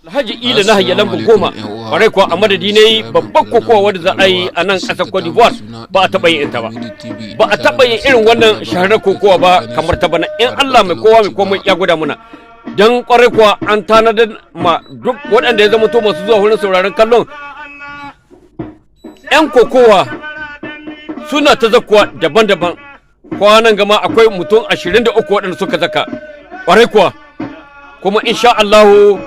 Alhaji Ila na hayya lamba goma kwarai kuwa a madadi ne babban kokowa wanda za a yi a nan ƙasar Cote d'Ivoire ba a taɓa yin ta ba. Ba a taɓa yin irin wannan shahararren kokowa ba kamar ta bana in Allah mai kowa mai komai ya gwada muna. Dan kwarai kuwa an tanadar ma duk waɗanda ya zama to masu zuwa wurin sauraron kallon 'yan kokowa suna ta zakuwa daban-daban. Kwanan gama akwai mutum 23 waɗanda suka zaka kwarai kuwa kuma insha Allahu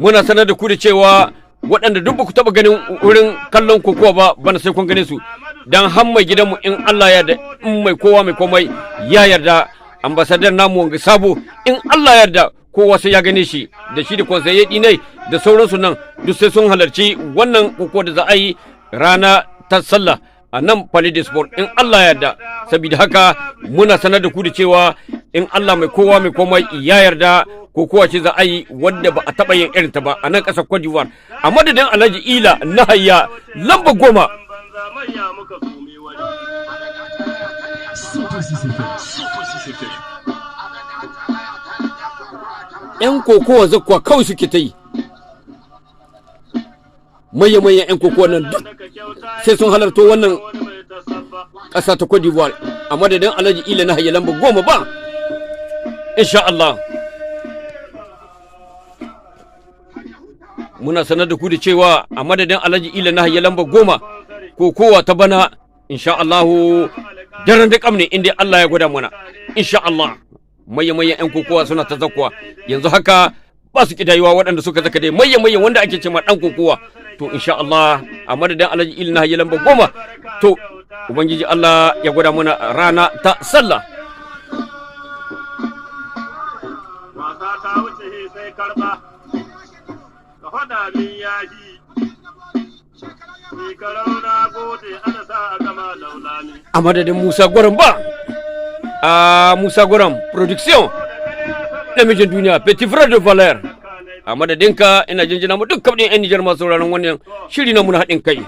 muna sanar da ku da cewa waɗanda duk ba ku taɓa ganin wurin kallon kokowa ba bana sai kun gane su dan har mai gidanmu in Allah ya da in mai kowa mai komai ya yarda ambasadar namu wanga sabo in Allah ya yarda kowa sai ya gane shi da shi da konsaye dinai da sauransu nan duk sai sun halarci wannan kokowa da za a yi rana ta sallah a nan Palais Sport in Allah ya yarda saboda haka muna sanar da ku da cewa in Allah mai kowa mai komai ya yarda kokowa ce za a yi wadda ba a taɓa yin irin ta ba a nan ƙasar Cote d'Ivoire a madadin Alhaji Ila na hayya lamba goma. ‘Yan kokowa zakwa kawai suke ta yi manya-manyan ‘yan kokowa nan duk sai sun halarto wannan ƙasa ta Cote d'Ivoire a madadin Alhaji Ila na hayya lamba goma ba insha Allah. Muna sanar da ku da cewa a madadin Alhaji Ila na hayya lamba goma kokowa ta bana insha Allahu daren da kamne inda Allah ya gwada mana insha Allah. Maye-mayen 'yan kokowa suna ta zakuwa yanzu haka ba su kidayewa waɗanda suka zaka dai maye-mayen wanda ake cewa ɗan kokowa to insha Allah a madadin Alhaji Ila na hayya lamba goma to ubangiji Allah ya gwada mana rana ta sallah. A madadin Musa Gwaram ba a Musa Gwaram production namijin duniya Petit Frère de Valère a madadinka ina jinjina mu dukkan 'yan Nijar masu sauraron wannan shiri na muna haɗin kai.